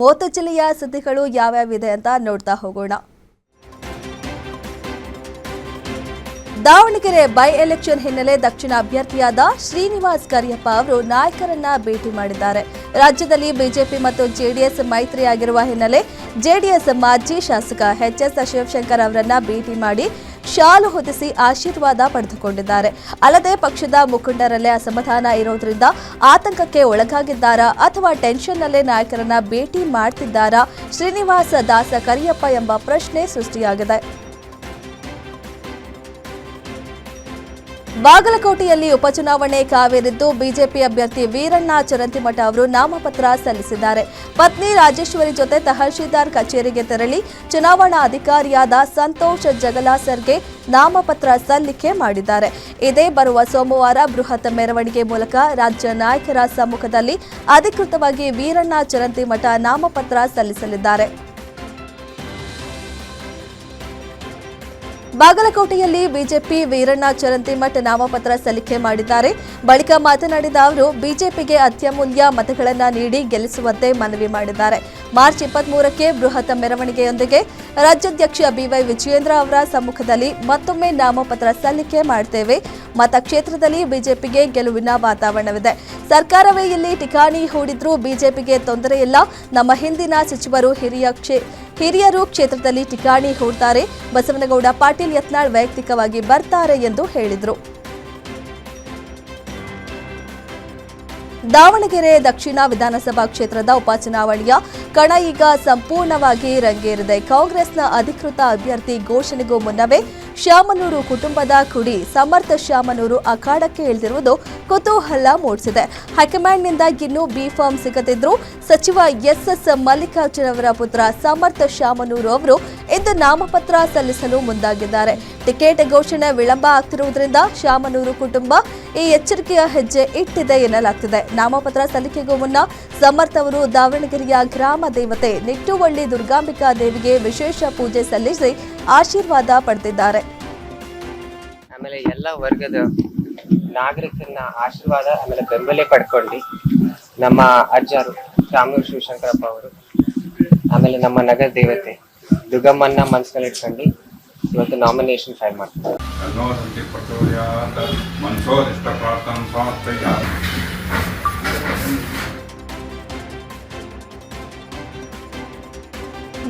30 ಜಿಲ್ಲೆಯ ಸುದ್ದಿಗಳು ಯಾವ್ಯಾವಿದೆ ಅಂತ ನೋಡ್ತಾ ಹೋಗೋಣ. ದಾವಣಗೆರೆ ಬೈ ಎಲೆಕ್ಷನ್ ಹಿನ್ನೆಲೆ ದಕ್ಷಿಣ ಅಭ್ಯರ್ಥಿಯಾದ ಶ್ರೀನಿವಾಸ್ ಕರಿಯಪ್ಪ ಅವರು ನಾಯಕರನ್ನ ಭೇಟಿ ಮಾಡಿದ್ದಾರೆ. ರಾಜ್ಯದಲ್ಲಿ ಬಿಜೆಪಿ ಮತ್ತು ಜೆಡಿಎಸ್ ಮೈತ್ರಿಯಾಗಿರುವ ಹಿನ್ನೆಲೆ ಜೆಡಿಎಸ್ ಮಾಜಿ ಶಾಸಕ ಎಚ್.ಎಸ್. ಶಿವಶಂಕರ್ ಅವರನ್ನ ಭೇಟಿ ಮಾಡಿ ಶಾಲು ಹೊದಿಸಿ ಆಶೀರ್ವಾದ ಪಡೆದುಕೊಂಡಿದ್ದಾರೆ. ಅಲ್ಲದೆ ಪಕ್ಷದ ಮುಖಂಡರಲ್ಲೇ ಅಸಮಾಧಾನ ಇರೋದ್ರಿಂದ ಆತಂಕಕ್ಕೆ ಒಳಗಾಗಿದ್ದಾರಾ ಅಥವಾ ಟೆನ್ಷನ್ನಲ್ಲೇ ನಾಯಕರನ್ನ ಭೇಟಿ ಮಾಡ್ತಿದ್ದಾರಾ ಶ್ರೀನಿವಾಸ ದಾಸ ಕರಿಯಪ್ಪ ಎಂಬ ಪ್ರಶ್ನೆ ಸೃಷ್ಟಿಯಾಗಿದೆ. ಬಾಗಲಕೋಟೆಯಲ್ಲಿ ಉಪಚುನಾವಣೆ ಕಾವೇರಿದ್ದು ಬಿಜೆಪಿ ಅಭ್ಯರ್ಥಿ ವೀರಣ್ಣ ಚರಂತಿಮಠ ಅವರು ನಾಮಪತ್ರ ಸಲ್ಲಿಸಿದ್ದಾರೆ. ಪತ್ನಿ ರಾಜೇಶ್ವರಿ ಜೊತೆ ತಹಶೀಲ್ದಾರ್ ಕಚೇರಿಗೆ ತೆರಳಿ ಚುನಾವಣಾ ಅಧಿಕಾರಿಯಾದ ಸಂತೋಷ್ ಜಗಲಾಸರ್ಗೆ ನಾಮಪತ್ರ ಸಲ್ಲಿಕೆ ಮಾಡಿದ್ದಾರೆ. ಇದೇ ಬರುವ ಸೋಮವಾರ ಬೃಹತ್ ಮೆರವಣಿಗೆ ಮೂಲಕ ರಾಜ್ಯ ನಾಯಕರ ಸಮ್ಮುಖದಲ್ಲಿ ಅಧಿಕೃತವಾಗಿ ವೀರಣ್ಣ ಚರಂತಿಮಠ ನಾಮಪತ್ರ ಸಲ್ಲಿಸಲಿದ್ದಾರೆ. ಬಾಗಲಕೋಟೆಯಲ್ಲಿ ಬಿಜೆಪಿ ವೀರಣ್ಣ ಚರಂತಿಮಠ ನಾಮಪತ್ರ ಸಲ್ಲಿಕೆ ಮಾಡಿದ್ದಾರೆ. ಬಳಿಕ ಮಾತನಾಡಿದ ಅವರು ಬಿಜೆಪಿಗೆ ಅತ್ಯಮೂಲ್ಯ ಮತಗಳನ್ನು ನೀಡಿ ಗೆಲ್ಲಿಸುವಂತೆ ಮನವಿ ಮಾಡಿದ್ದಾರೆ. ಮಾರ್ಚ್ 23ಕ್ಕೆ ಬೃಹತ್ ಮೆರವಣಿಗೆಯೊಂದಿಗೆ ರಾಜ್ಯಾಧ್ಯಕ್ಷ ಬಿವೈ ವಿಜಯೇಂದ್ರ ಅವರ ಸಮ್ಮುಖದಲ್ಲಿ ಮತ್ತೊಮ್ಮೆ ನಾಮಪತ್ರ ಸಲ್ಲಿಕೆ ಮಾಡ್ತೇವೆ. ಮತಕ್ಷೇತ್ರದಲ್ಲಿ ಬಿಜೆಪಿಗೆ ಗೆಲುವಿನ ವಾತಾವರಣವಿದೆ. ಸರ್ಕಾರವೇ ಇಲ್ಲಿ ಠಿಕಾಣಿ ಹೂಡಿದ್ರೂ ಬಿಜೆಪಿಗೆ ತೊಂದರೆ ಇಲ್ಲ. ನಮ್ಮ ಹಿಂದಿನ ಸಚಿವರು ಹಿರಿಯರು ಕ್ಷೇತ್ರದಲ್ಲಿ ಠಿಕಾಣಿ ಹೂಡ್ತಾರೆ. ಬಸವನಗೌಡ ಪಾಟೀಲ್ ಯತ್ನಾಳ್ ವೈಯಕ್ತಿಕವಾಗಿ ಬರ್ತಾರೆ ಎಂದು ಹೇಳಿದರು. ದಾವಣಗೆರೆ ದಕ್ಷಿಣ ವಿಧಾನಸಭಾ ಕ್ಷೇತ್ರದ ಉಪಚುನಾವಣೆಯ ಕಣ ಈಗ ಸಂಪೂರ್ಣವಾಗಿ ರಂಗೇರಿದೆ. ಕಾಂಗ್ರೆಸ್ನ ಅಧಿಕೃತ ಅಭ್ಯರ್ಥಿ ಘೋಷಣೆಗೂ ಮುನ್ನವೇ ಶಾಮನೂರು ಕುಟುಂಬದ ಕುಡಿ ಸಮರ್ಥ ಶಾಮನೂರು ಅಖಾಡಕ್ಕೆ ಇಳಿದಿರುವುದು ಕುತೂಹಲ ಮೂಡಿಸಿದೆ. ಹೈಕಮಾಂಡ್ನಿಂದ ಇನ್ನೂ ಬಿ ಫಾರ್ಮ್ ಸಿಗದಿದ್ದರೂ ಸಚಿವ ಎಸ್.ಎಸ್. ಮಲ್ಲಿಕಾರ್ಜುನ ಅವರ ಪುತ್ರ ಸಮರ್ಥ ಶಾಮನೂರು ಅವರು ಇಂದು ನಾಮಪತ್ರ ಸಲ್ಲಿಸಲು ಮುಂದಾಗಿದ್ದಾರೆ. ಟಿಕೆಟ್ ಘೋಷಣೆ ವಿಳಂಬ ಆಗ್ತಿರುವುದರಿಂದ ಶಾಮನೂರು ಕುಟುಂಬ ಈ ಎಚ್ಚರಿಕೆಯ ಹೆಜ್ಜೆ ಇಟ್ಟಿದೆ ಎನ್ನಲಾಗ್ತಿದೆ. ನಾಮಪತ್ರ ಸಲ್ಲಿಕೆಗೂ ಮುನ್ನ ಸಮರ್ಥ ಅವರು ದಾವಣಗೆರೆಯ ಗ್ರಾಮ ದೇವತೆ ನಿಟ್ಟುವಳ್ಳಿ ದುರ್ಗಾಂಬಿಕಾ ದೇವಿಗೆ ವಿಶೇಷ ಪೂಜೆ ಸಲ್ಲಿಸಿ ಆಶೀರ್ವಾದ ಪಡೆದಿದ್ದಾರೆ. ಆಮೇಲೆ ಎಲ್ಲ ವರ್ಗದ ನಾಗರಿಕರನ್ನ ಆಶೀರ್ವಾದ ಆಮೇಲೆ ಬೆಂಬಲ ಪಡ್ಕೊಂಡು ನಮ್ಮ ಅಜ್ಜರು ಶಾಮನೂರು ಶಿವಶಂಕರಪ್ಪ ಅವರು ಆಮೇಲೆ ನಮ್ಮ ನಗರ ದೇವತೆ ದುರ್ಗಮ್ಮನ್ನ ಮನಸ್ಸಿನಲ್ಲಿ ಇಟ್ಕೊಂಡು ಇವತ್ತು ನಾಮಿನೇಷನ್ ಫೈಲ್ ಮಾಡ್ತಾರೆ.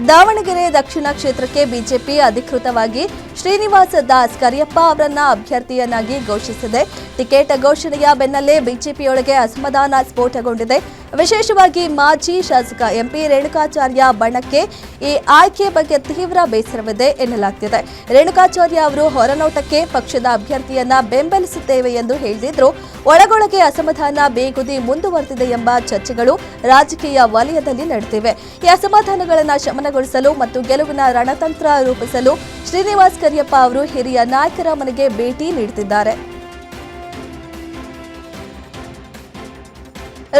ದಾವಣಗೆರೆ ದಕ್ಷಿಣ ಕ್ಷೇತ್ರಕ್ಕೆ ಬಿಜೆಪಿ ಅಧಿಕೃತವಾಗಿ ಶ್ರೀನಿವಾಸ ದಾಸ್ ಕರಿಯಪ್ಪ ಅವರನ್ನ ಅಭ್ಯರ್ಥಿಯನ್ನಾಗಿ ಘೋಷಿಸಿದೆ. ಟಿಕೆಟ್ ಘೋಷಣೆಯ ಬೆನ್ನಲ್ಲೇ ಬಿಜೆಪಿಯೊಳಗೆ ಅಸಮಾಧಾನ ಸ್ಫೋಟಗೊಂಡಿದೆ. ವಿಶೇಷವಾಗಿ ಮಾಜಿ ಶಾಸಕ ಎಂಪಿ ರೇಣುಕಾಚಾರ್ಯ ಬಣಕ್ಕೆ ಈ ಆಯ್ಕೆ ಬಗ್ಗೆ ತೀವ್ರ ಬೇಸರವಿದೆ ಎನ್ನಲಾಗ್ತಿದೆ. ರೇಣುಕಾಚಾರ್ಯ ಅವರು ಹೊರನೋಟಕ್ಕೆ ಪಕ್ಷದ ಅಭ್ಯರ್ಥಿಯನ್ನ ಬೆಂಬಲಿಸುತ್ತೇವೆ ಎಂದು ಹೇಳಿದ್ರು. ಒಳಗೊಳಗೆ ಅಸಮಾಧಾನ ಬೇಗುದಿ ಮುಂದುವರೆದಿದೆ ಎಂಬ ಚರ್ಚೆಗಳು ರಾಜಕೀಯ ವಲಯದಲ್ಲಿ ನಡೆದಿವೆ. ಈ ಅಸಮಾಧಾನಗಳನ್ನು ಶಮನಗೊಳಿಸಲು ಮತ್ತು ಗೆಲುವಿನ ರಣತಂತ್ರ ರೂಪಿಸಲು ಶ್ರೀನಿವಾಸ್ ಕರಿಯಪ್ಪ ಅವರು ಹಿರಿಯ ನಾಯಕರ ಮನೆಗೆ ಭೇಟಿ ನೀಡುತ್ತಿದ್ದಾರೆ.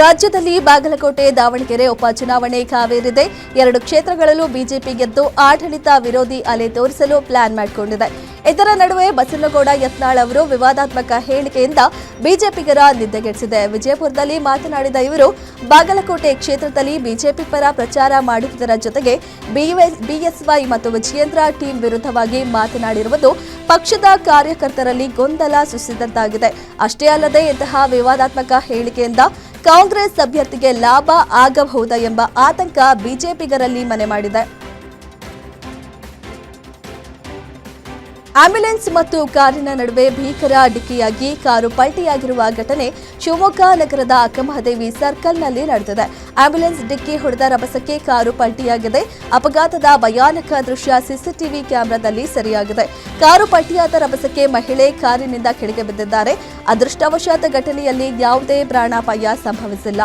ರಾಜ್ಯದಲ್ಲಿ ಬಾಗಲಕೋಟೆ ದಾವಣಗೆರೆ ಉಪಚುನಾವಣೆ ಕಾವೇರಿದೆ. 2 ಕ್ಷೇತ್ರಗಳಲ್ಲೂ ಬಿಜೆಪಿ ಗೆದ್ದು ಆಡಳಿತ ವಿರೋಧಿ ಅಲೆ ತೋರಿಸಲು ಪ್ಲಾನ್ ಮಾಡಿಕೊಂಡಿದೆ. ಇದರ ನಡುವೆ ಬಸವನಗೌಡ ಯತ್ನಾಳ್ ಅವರು ವಿವಾದಾತ್ಮಕ ಹೇಳಿಕೆಯಿಂದ ಬಿಜೆಪಿಗರ ನಿದ್ದೆಗೆಡಿಸಿದೆ. ವಿಜಯಪುರದಲ್ಲಿ ಮಾತನಾಡಿದ ಇವರು ಬಾಗಲಕೋಟೆ ಕ್ಷೇತ್ರದಲ್ಲಿ ಬಿಜೆಪಿ ಪರ ಪ್ರಚಾರ ಮಾಡುವುದರ ಜೊತೆಗೆ ಬಿಎಸ್ವೈ ಮತ್ತು ವಿಜಯೇಂದ್ರ ಟೀಮ್ ವಿರುದ್ಧವಾಗಿ ಮಾತನಾಡಿರುವುದು ಪಕ್ಷದ ಕಾರ್ಯಕರ್ತರಲ್ಲಿ ಗೊಂದಲ ಸೃಷ್ಟಿಸಿದಂತಾಗಿದೆ. ಅಷ್ಟೇ ಅಲ್ಲದೆ ಇಂತಹ ವಿವಾದಾತ್ಮಕ ಹೇಳಿಕೆಯಿಂದ ಕಾಂಗ್ರೆಸ್ ಅಭ್ಯರ್ಥಿಗೆ ಲಾಭ ಆಗಬಹುದಾ ಎಂಬ ಆತಂಕ ಬಿಜೆಪಿಗರಲ್ಲಿ ಮನೆ ಮಾಡಿದೆ. ಆಂಬ್ಯುಲೆನ್ಸ್ ಮತ್ತು ಕಾರಿನ ನಡುವೆ ಭೀಕರ ಡಿಕ್ಕಿಯಾಗಿ ಕಾರು ಪಲ್ಟಿಯಾಗಿರುವ ಘಟನೆ ಶಿವಮೊಗ್ಗ ನಗರದ ಅಕ್ಕಮಹಾದೇವಿ ಸರ್ಕಲ್ನಲ್ಲಿ ನಡೆದಿದೆ. ಆಂಬ್ಯುಲೆನ್ಸ್ ಡಿಕ್ಕಿ ಹೊಡೆದ ರಭಸಕ್ಕೆ ಕಾರು ಪಲ್ಟಿಯಾಗಿದೆ. ಅಪಘಾತದ ಭಯಾನಕ ದೃಶ್ಯ ಸಿಸಿಟಿವಿ ಕ್ಯಾಮೆರಾದಲ್ಲಿ ಸೆರೆಯಾಗಿದೆ. ಕಾರು ಪಲ್ಟಿಯಾದ ರಭಸಕ್ಕೆ ಮಹಿಳೆ ಕಾರಿನಿಂದ ಕೆಳಗೆ ಬಿದ್ದಿದ್ದಾರೆ. ಅದೃಷ್ಟವಶಾತ್ ಘಟನೆಯಲ್ಲಿ ಯಾವುದೇ ಪ್ರಾಣಾಪಾಯ ಸಂಭವಿಸಿಲ್ಲ.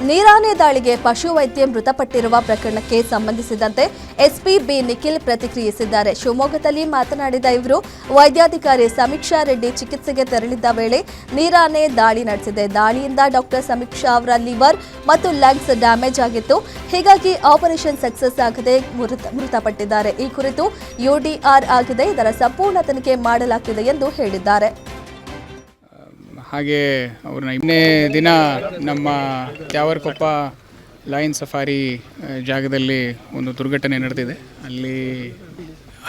ನೀರಾನೆ ದಾಳಿಗೆ ಪಶುವೈದ್ಯ ಮೃತಪಟ್ಟಿರುವ ಪ್ರಕರಣಕ್ಕೆ ಸಂಬಂಧಿಸಿದಂತೆ ಎಸ್ಪಿ ಬಿ ನಿಖಿಲ್ ಪ್ರತಿಕ್ರಿಯಿಸಿದ್ದಾರೆ. ಶಿವಮೊಗ್ಗದಲ್ಲಿ ಮಾತನಾಡಿದ ಇವರು, ವೈದ್ಯಾಧಿಕಾರಿ ಸಮೀಕ್ಷಾ ರೆಡ್ಡಿ ಚಿಕಿತ್ಸೆಗೆ ತೆರಳಿದ್ದ ವೇಳೆ ನೀರಾನೆ ದಾಳಿ ನಡೆಸಿದೆ. ದಾಳಿಯಿಂದ ಡಾಕ್ಟರ್ ಸಮೀಕ್ಷಾ ಅವರ ಲಿವರ್ ಮತ್ತು ಲಂಗ್ಸ್ ಡ್ಯಾಮೇಜ್ ಆಗಿತ್ತು. ಹೀಗಾಗಿ ಆಪರೇಷನ್ ಸಕ್ಸಸ್ ಆಗದೆ ಮೃತಪಟ್ಟಿದ್ದಾರೆ. ಈ ಕುರಿತು ಯುಡಿಆರ್ ಆಗಿದೆ. ಇದರ ಸಂಪೂರ್ಣ ತನಿಖೆ ಮಾಡಲಾಗಿದೆ ಎಂದು ಹೇಳಿದ್ದಾರೆ. ಹಾಗೆ ಅವ್ರನ್ನ ಇನ್ನೇ ದಿನ ನಮ್ಮ ತ್ಯಾವರಕೊಪ್ಪ ಲಯನ್ ಸಫಾರಿ ಜಾಗದಲ್ಲಿ ಒಂದು ದುರ್ಘಟನೆ ನಡೆದಿದೆ.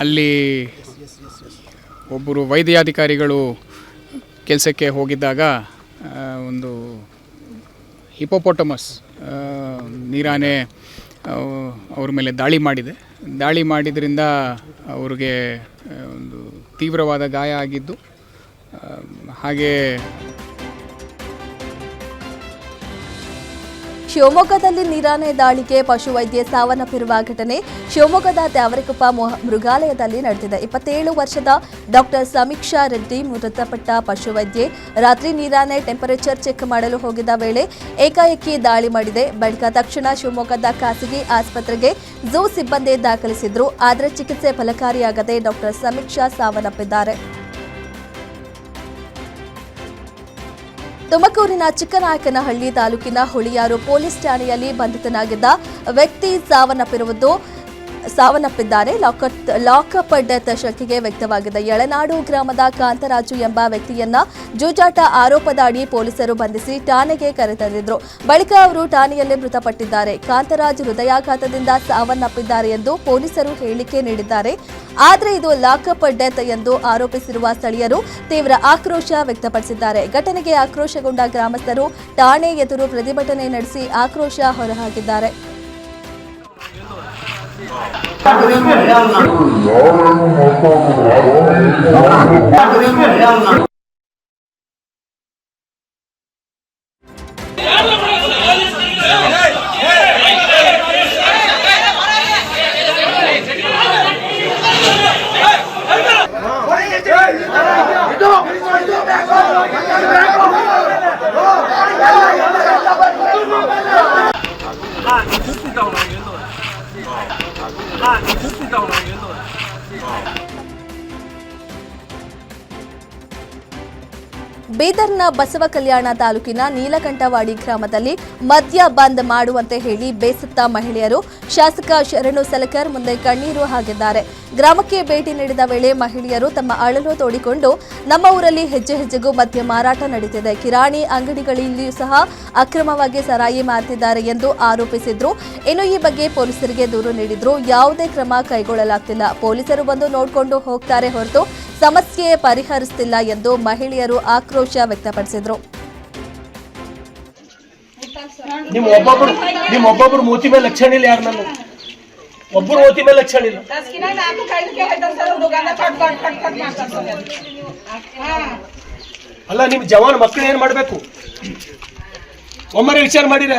ಅಲ್ಲಿ ಒಬ್ಬರು ವೈದ್ಯಾಧಿಕಾರಿಗಳು ಕೆಲಸಕ್ಕೆ ಹೋಗಿದ್ದಾಗ ಒಂದು ಹಿಪೋಪೊಟಮಸ್ ನೀರಾನೆ ಅವ್ರ ಮೇಲೆ ದಾಳಿ ಮಾಡಿದ್ರಿಂದ ಅವ್ರಿಗೆ ಒಂದು ತೀವ್ರವಾದ ಗಾಯ ಆಗಿದ್ದು, ಹಾಗೆ ಶಿವಮೊಗ್ಗದಲ್ಲಿ ನೀರಾನೆ ದಾಳಿಗೆ ಪಶುವೈದ್ಯೆ ಸಾವನ್ನಪ್ಪಿರುವ ಘಟನೆ ಶಿವಮೊಗ್ಗದ ತ್ಯಾವರಕೊಪ್ಪ ಮೃಗಾಲಯದಲ್ಲಿ ನಡೆದಿದೆ. 27 ವರ್ಷದ ಡಾಕ್ಟರ್ ಸಮೀಕ್ಷಾ ರೆಡ್ಡಿ ಮೃತಪಟ್ಟ ಪಶುವೈದ್ಯೆ ರಾತ್ರಿ ನೀರಾನೆ ಟೆಂಪರೇಚರ್ ಚೆಕ್ ಮಾಡಲು ಹೋಗಿದ್ದ ವೇಳೆ ಏಕಾಏಕಿ ದಾಳಿ ಮಾಡಿದೆ. ಬಳಿಕ ತಕ್ಷಣ ಶಿವಮೊಗ್ಗದ ಖಾಸಗಿ ಆಸ್ಪತ್ರೆಗೆ ಝೂ ಸಿಬ್ಬಂದಿ ದಾಖಲಿಸಿದ್ರು. ಆದರೆ ಚಿಕಿತ್ಸೆ ಫಲಕಾರಿಯಾಗದೆ ಡಾಕ್ಟರ್ ಸಮೀಕ್ಷಾ ಸಾವನ್ನಪ್ಪಿದ್ದಾರೆ. ತುಮಕೂರಿನ ಚಿಕ್ಕನಾಯಕನಹಳ್ಳಿ ತಾಲೂಕಿನ ಹುಳಿಯಾರು ಪೊಲೀಸ್ ಠಾಣೆಯಲ್ಲಿ ಬಂಧಿತನಾಗಿದ್ದ ವ್ಯಕ್ತಿ ಸಾವನ್ನಪ್ಪಿದ್ದಾರೆ. ಲಾಕಪ್ ಡೆತ್ ಶಂಕೆಗೆ ವ್ಯಕ್ತವಾಗಿದೆ. ಯಳನಾಡು ಗ್ರಾಮದ ಕಾಂತರಾಜು ಎಂಬ ವ್ಯಕ್ತಿಯನ್ನ ಜೂಜಾಟ ಆರೋಪದ ಅಡಿ ಪೊಲೀಸರು ಬಂಧಿಸಿ ಠಾಣೆಗೆ ಕರೆತಂದಿದ್ರು. ಬಳಿಕ ಅವರು ಠಾಣೆಯಲ್ಲಿ ಮೃತಪಟ್ಟಿದ್ದಾರೆ. ಕಾಂತರಾಜ್ ಹೃದಯಾಘಾತದಿಂದ ಸಾವನ್ನಪ್ಪಿದ್ದಾರೆ ಎಂದು ಪೊಲೀಸರು ಹೇಳಿಕೆ ನೀಡಿದ್ದಾರೆ. ಆದರೆ ಇದು ಲಾಕಪ್ ಡೆತ್ ಎಂದು ಆರೋಪಿಸಿರುವ ಸ್ಥಳೀಯರು ತೀವ್ರ ಆಕ್ರೋಶ ವ್ಯಕ್ತಪಡಿಸಿದ್ದಾರೆ. ಘಟನೆಗೆ ಆಕ್ರೋಶಗೊಂಡ ಗ್ರಾಮಸ್ಥರು ಠಾಣೆ ಎದುರು ಪ್ರತಿಭಟನೆ ನಡೆಸಿ ಆಕ್ರೋಶ ಹೊರಹಾಕಿದ್ದಾರೆ. ಬೀದರ್ನ ಬಸವ ಕಲ್ಯಾಣ ತಾಲೂಕಿನ ನೀಲಕಂಠವಾಡಿ ಗ್ರಾಮದಲ್ಲಿ ಮದ್ಯ ಬಂದ್ ಮಾಡುವಂತೆ ಹೇಳಿ ಬೇಸತ್ತ ಮಹಿಳೆಯರು ಶಾಸಕ ಶರಣು ಸಲಕರ್ ಮುಂದೆ ಕಣ್ಣೀರು ಹಾಕಿದ್ದಾರೆ. ಗ್ರಾಮಕ್ಕೆ ಭೇಟಿ ನೀಡಿದ ವೇಳೆ ಮಹಿಳೆಯರು ತಮ್ಮ ಅಳಲು ತೋಡಿಕೊಂಡು, ನಮ್ಮ ಊರಲ್ಲಿ ಹೆಜ್ಜೆ ಹೆಜ್ಜೆಗೂ ಮದ್ಯ ಮಾರಾಟ ನಡೆಯುತ್ತಿದೆ, ಕಿರಾಣಿ ಅಂಗಡಿಗಳಲ್ಲಿಯೂ ಸಹ ಅಕ್ರಮವಾಗಿ ಸರಾಯಿ ಮಾರ್ತಿದ್ದಾರೆ ಎಂದು ಆರೋಪಿಸಿದ್ರು. ಇನ್ನು ಈ ಬಗ್ಗೆ ಪೊಲೀಸರಿಗೆ ದೂರು ನೀಡಿದ್ರು. ಯಾವುದೇ ಕ್ರಮ ಕೈಗೊಳ್ಳಲಾಗ್ತಿಲ್ಲ. ಪೊಲೀಸರು ಬಂದು ನೋಡಿಕೊಂಡು ಹೋಗ್ತಾರೆ ಹೊರತು ಸಮಸ್ಯೆ ಪರಿಹರಿಸುತ್ತಿಲ್ಲ ಎಂದು ಮಹಿಳೆಯರು ಆಕ್ರೋಶ ವ್ಯಕ್ತಪಡಿಸಿದ್ರು. ನಿಮ್ಮೊಬ್ಬೊಬ್ರು ಮೂತಿ ಮೇಲೆ ಲಕ್ಷಣ ಇಲ್ಲ. ಯಾರು ನನ್ನ ಒಬ್ಬರು ಮೂತಿ ಮೇಲೆ ಲಕ್ಷಣ ಇಲ್ಲ. ಅಲ್ಲ, ನಿಮ್ ಜವಾನ್ ಮಕ್ಕಳು ಏನ್ ಮಾಡ್ಬೇಕು? ಒಮ್ಮರೆ ವಿಚಾರ ಮಾಡಿರ?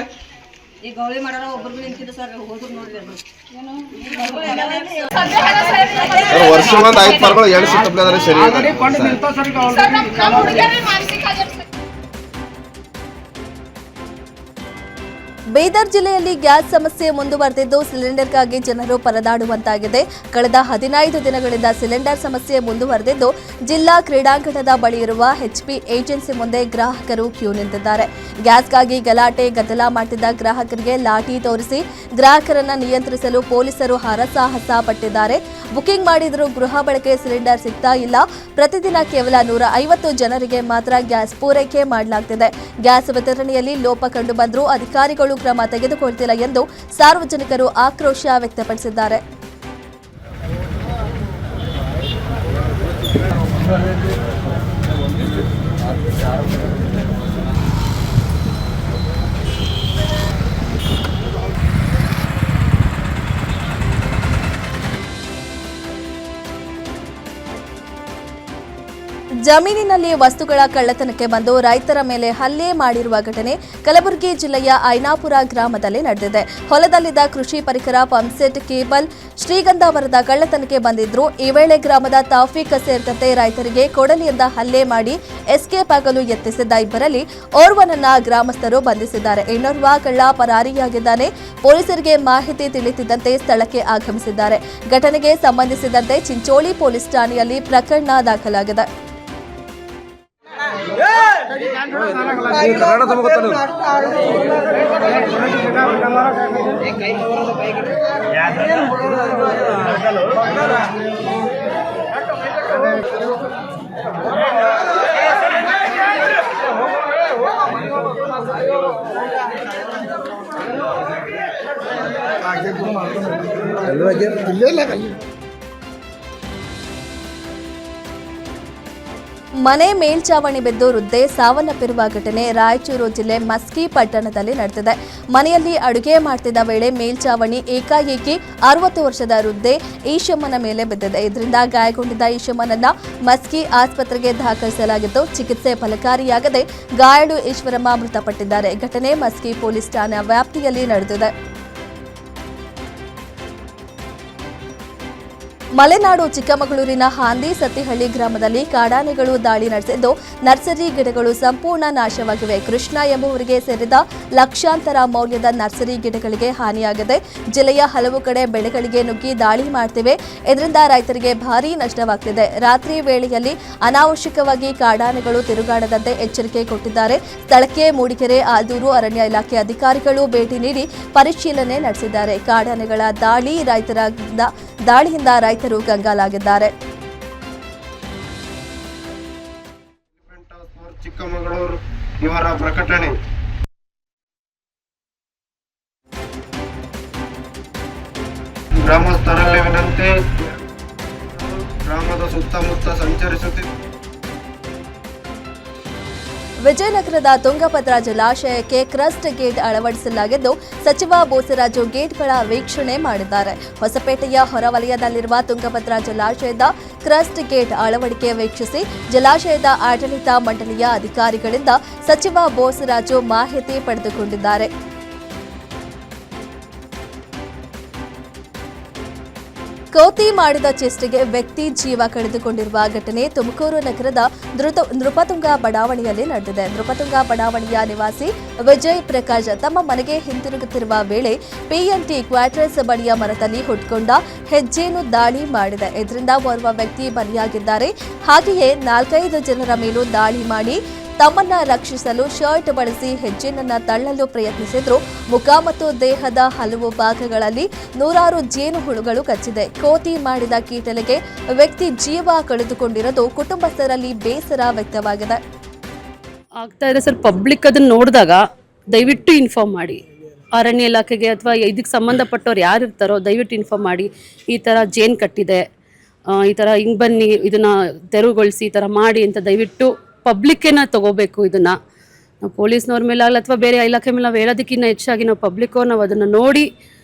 ವರ್ಷ 5 ಪಾರ್ಗಳು 2 ಸುತ್ತಪ್ಲೆ ಸರಿ. ಬೀದರ್ ಜಿಲ್ಲೆಯಲ್ಲಿ ಗ್ಯಾಸ್ ಸಮಸ್ಯೆ ಮುಂದುವರೆದಿದ್ದು ಸಿಲಿಂಡರ್ಗಾಗಿ ಜನರು ಪರದಾಡುವಂತಾಗಿದೆ. ಕಳೆದ 15 ದಿನಗಳಿಂದ ಸಿಲಿಂಡರ್ ಸಮಸ್ಯೆ ಮುಂದುವರೆದಿದ್ದು ಜಿಲ್ಲಾ ಕ್ರೀಡಾಂಗಣದ ಬಳಿ ಇರುವ ಎಚ್ಪಿ ಏಜೆನ್ಸಿ ಮುಂದೆ ಗ್ರಾಹಕರು ಕ್ಯೂ ನಿಂತಿದ್ದಾರೆ. ಗ್ಯಾಸ್ಗಾಗಿ ಗಲಾಟೆ ಗದ್ದಲ ಮಾಡುತ್ತಿದ್ದ ಗ್ರಾಹಕರಿಗೆ ಲಾಠಿ ತೋರಿಸಿ ಗ್ರಾಹಕರನ್ನ ನಿಯಂತ್ರಿಸಲು ಪೊಲೀಸರು ಹರಸಾಹಸ ಪಟ್ಟಿದ್ದಾರೆ. ಬುಕಿಂಗ್ ಮಾಡಿದರೂ ಗೃಹ ಬಳಕೆ ಸಿಲಿಂಡರ್ ಸಿಗ್ತಾ ಇಲ್ಲ. ಪ್ರತಿದಿನ ಕೇವಲ 150 ಜನರಿಗೆ ಮಾತ್ರ ಗ್ಯಾಸ್ ಪೂರೈಕೆ ಮಾಡಲಾಗ್ತಿದೆ. ಗ್ಯಾಸ್ ವಿತರಣೆಯಲ್ಲಿ ಲೋಪ ಕಂಡುಬಂದರೂ ಅಧಿಕಾರಿಗಳು ಕ್ರಮ ತೆಗೆದುಕೊಳ್ತಿಲ್ಲ ಎಂದು ಸಾರ್ವಜನಿಕರು ಆಕ್ರೋಶ ವ್ಯಕ್ತಪಡಿಸಿದ್ದಾರೆ. ಜಮೀನಿನಲ್ಲಿ ವಸ್ತುಗಳ ಕಳ್ಳತನಕ್ಕೆ ಬಂದು ರೈತರ ಮೇಲೆ ಹಲ್ಲೆ ಮಾಡಿರುವ ಘಟನೆ ಕಲಬುರಗಿ ಜಿಲ್ಲೆಯ ಐನಾಪುರ ಗ್ರಾಮದಲ್ಲಿ ನಡೆದಿದೆ. ಹೊಲದಲ್ಲಿದ್ದ ಕೃಷಿ ಪರಿಕರ, ಪಂಪ್ಸೆಟ್, ಕೇಬಲ್, ಶ್ರೀಗಂಧ ಮರದ ಕಳ್ಳತನಕ್ಕೆ ಬಂದಿದ್ರು. ಈ ವೇಳೆ ಗ್ರಾಮದ ತಾಫೀಕ್ ಸೇರಿದಂತೆ ರೈತರಿಗೆ ಕೊಡಲಿಯಿಂದ ಹಲ್ಲೆ ಮಾಡಿ ಎಸ್ಕೇಪ್ ಆಗಲು ಯತ್ನಿಸಿದ್ದ ಇಬ್ಬರಲ್ಲಿ ಓರ್ವನನ್ನ ಗ್ರಾಮಸ್ಥರು ಬಂಧಿಸಿದ್ದಾರೆ. ಇನ್ನೋರ್ವ ಕಳ್ಳ ಪರಾರಿಯಾಗಿದ್ದಾನೆ. ಪೊಲೀಸರಿಗೆ ಮಾಹಿತಿ ತಿಳಿಸಿದಂತೆ ಸ್ಥಳಕ್ಕೆ ಆಗಮಿಸಿದ್ದಾರೆ. ಘಟನೆಗೆ ಸಂಬಂಧಿಸಿದಂತೆ ಚಿಂಚೋಳಿ ಪೊಲೀಸ್ ಠಾಣೆಯಲ್ಲಿ ಪ್ರಕರಣ ದಾಖಲಾಗಿದೆ. ಮನೆ ಮೇಲ್ಚಾವಣಿ ಬಿದ್ದು ವೃದ್ಧೆ ಸಾವನ್ನಪ್ಪಿರುವ ಘಟನೆ ರಾಯಚೂರು ಜಿಲ್ಲೆ ಮಸ್ಕಿ ಪಟ್ಟಣದಲ್ಲಿ ನಡೆದಿದೆ. ಮನೆಯಲ್ಲಿ ಅಡುಗೆ ಮಾಡ್ತಿದ್ದ ವೇಳೆ ಮೇಲ್ಚಾವಣಿ ಏಕಾಏಕಿ 60 ವರ್ಷದ ವೃದ್ಧೆ ಈಶಮ್ಮನ ಮೇಲೆ ಬಿದ್ದಿದೆ. ಇದರಿಂದ ಗಾಯಗೊಂಡಿದ್ದ ಈಶಮ್ಮನನ್ನ ಮಸ್ಕಿ ಆಸ್ಪತ್ರೆಗೆ ದಾಖಲಿಸಲಾಗಿದ್ದು, ಚಿಕಿತ್ಸೆ ಫಲಕಾರಿಯಾಗದೆ ಗಾಯಾಳು ಈಶ್ವರಮ್ಮ ಮೃತಪಟ್ಟಿದ್ದಾರೆ. ಘಟನೆ ಮಸ್ಕಿ ಪೊಲೀಸ್ ಠಾಣಾ ವ್ಯಾಪ್ತಿಯಲ್ಲಿ ನಡೆದಿದೆ. ಮಲೆನಾಡು ಚಿಕ್ಕಮಗಳೂರಿನ ಹಾಂದಿ ಸತ್ತಿಹಳ್ಳಿ ಗ್ರಾಮದಲ್ಲಿ ಕಾಡಾನೆಗಳು ದಾಳಿ ನಡೆಸಿದ್ದು, ನರ್ಸರಿ ಗಿಡಗಳು ಸಂಪೂರ್ಣ ನಾಶವಾಗಿವೆ. ಕೃಷ್ಣ ಎಂಬುವರಿಗೆ ಸೇರಿದ ಲಕ್ಷಾಂತರ ಮೌಲ್ಯದ ನರ್ಸರಿ ಗಿಡಗಳಿಗೆ ಹಾನಿಯಾಗಿದೆ. ಜಿಲ್ಲೆಯ ಹಲವು ಕಡೆ ಬೆಳೆಗಳಿಗೆ ನುಗ್ಗಿ ದಾಳಿ ಮಾಡ್ತಿವೆ. ಇದರಿಂದ ರೈತರಿಗೆ ಭಾರೀ ನಷ್ಟವಾಗ್ತಿದೆ. ರಾತ್ರಿ ವೇಳೆಯಲ್ಲಿ ಅನಾವಶ್ಯಕವಾಗಿ ಕಾಡಾನೆಗಳು ತಿರುಗಾಡದಂತೆ ಎಚ್ಚರಿಕೆ ಕೊಟ್ಟಿದ್ದಾರೆ. ಸ್ಥಳಕ್ಕೆ ಮೂಡಿಗೆರೆ, ಆಲ್ದೂರು ಅರಣ್ಯ ಇಲಾಖೆ ಅಧಿಕಾರಿಗಳು ಭೇಟಿ ನೀಡಿ ಪರಿಶೀಲನೆ ನಡೆಸಿದ್ದಾರೆ. ಕಾಡಾನೆಗಳ ದಾಳಿಯಿಂದ ರೈತರು ಕಂಗಾಲಾಗಿದ್ದಾರೆ. ಚಿಕ್ಕಮಗಳೂರು ಇವರ ಪ್ರಕಟಣೆ. ಗ್ರಾಮಸ್ಥರಲ್ಲಿ ವಿನಂತಿ, ಗ್ರಾಮದ ಸುತ್ತಮುತ್ತ ಸಂಚರಿಸುತ್ತಿದೆ. ವಿಜಯನಗರದ ತುಂಗಭದ್ರಾ ಜಲಾಶಯಕ್ಕೆ ಕ್ರಸ್ಟ್ ಗೇಟ್ ಅಳವಡಿಸಲಾಗಿದ್ದು, ಸಚಿವ ಬೋಸರಾಜು ಗೇಟ್ಗಳ ವೀಕ್ಷಣೆ ಮಾಡಿದ್ದಾರೆ. ಹೊಸಪೇಟೆಯ ಹೊರವಲಯದಲ್ಲಿರುವ ತುಂಗಭದ್ರಾ ಜಲಾಶಯದ ಕ್ರಸ್ಟ್ ಗೇಟ್ ಅಳವಡಿಕೆ ವೀಕ್ಷಿಸಿ ಜಲಾಶಯದ ಆಡಳಿತ ಮಂಡಳಿಯ ಅಧಿಕಾರಿಗಳಿಂದ ಸಚಿವ ಬೋಸರಾಜು ಮಾಹಿತಿ ಪಡೆದುಕೊಂಡಿದ್ದಾರೆ. ಕೋತಿ ಮಾಡಿದ ಚೇಷ್ಟೆಗೆ ವ್ಯಕ್ತಿ ಜೀವ ಕಳೆದುಕೊಂಡಿರುವ ಘಟನೆ ತುಮಕೂರು ನಗರದ ನೃಪತುಂಗ ಬಡಾವಣೆಯಲ್ಲಿ ನಡೆದಿದೆ. ನೃಪತುಂಗ ಬಡಾವಣೆಯ ನಿವಾಸಿ ವಿಜಯ್ ಪ್ರಕಾಶ್ ತಮ್ಮ ಮನೆಗೆ ಹಿಂತಿರುಗುತ್ತಿರುವ ವೇಳೆ ಪಿಎನ್ಟಿ ಕ್ವಾರ್ಟರ್ಸ್ ಬಳಿಯ ಮರದಲ್ಲಿ ಹುಟ್ಕೊಂಡ ಹೆಜ್ಜೆಯನ್ನು ದಾಳಿ ಮಾಡಿದೆ. ಇದರಿಂದ ಓರ್ವ ವ್ಯಕ್ತಿ ಬಲಿಯಾಗಿದ್ದಾರೆ. ಹಾಗೆಯೇ 4-5 ಜನರ ಮೇಲೂ ದಾಳಿ ಮಾಡಿ ತಮ್ಮನ್ನ ರಕ್ಷಿಸಲು ಶರ್ಟ್ ಬಳಸಿ ಹೆಜ್ಜೆಯನ್ನ ತಳ್ಳಲು ಪ್ರಯತ್ನಿಸಿದ್ರು. ಮುಖ ಮತ್ತು ದೇಹದ ಹಲವು ಭಾಗಗಳಲ್ಲಿ ನೂರಾರು ಜೇನುಹುಳುಗಳು ಕಚ್ಚಿದೆ. ಕೋತಿ ಮಾಡಿದ ಕೀಟಲೆಗೆ ವ್ಯಕ್ತಿ ಜೀವ ಕಳೆದುಕೊಂಡಿರೋದು ಕುಟುಂಬಸ್ಥರಲ್ಲಿ ಬೇಸರ ವ್ಯಕ್ತವಾಗಿದೆ. ಆಗ್ತಾ ಇದೆ ಸರ್. ಪಬ್ಲಿಕ್ ಅದನ್ನ ನೋಡಿದಾಗ ದಯವಿಟ್ಟು ಇನ್ಫಾರ್ಮ್ ಮಾಡಿ. ಅರಣ್ಯ ಇಲಾಖೆಗೆ ಅಥವಾ ಇದಕ್ಕೆ ಸಂಬಂಧಪಟ್ಟವ್ರು ಯಾರು ಇರ್ತಾರೋ ದಯವಿಟ್ಟು ಇನ್ಫಾರ್ಮ್ ಮಾಡಿ. ಈ ಥರ ಜೇನು ಕಟ್ಟಿದೆ, ಈ ಥರ ಹಿಂಗೆ ಬನ್ನಿ, ಇದನ್ನು ತೆರವುಗೊಳಿಸಿ, ಈ ಥರ ಮಾಡಿ ಅಂತ ದಯವಿಟ್ಟು ಪಬ್ಲಿಕ್ಕೇನ ತಗೋಬೇಕು. ಇದನ್ನು ನಾವು ಪೊಲೀಸ್ನವ್ರ ಮೇಲೆ ಆಗಲಿ ಅಥವಾ ಬೇರೆ ಇಲಾಖೆ ಮೇಲೆ ನಾವು ಹೇಳೋದಕ್ಕಿಂತ ಹೆಚ್ಚಾಗಿ ನಾವು ಪಬ್ಲಿಕ್ಕು ನಾವು ಅದನ್ನು ನೋಡಿ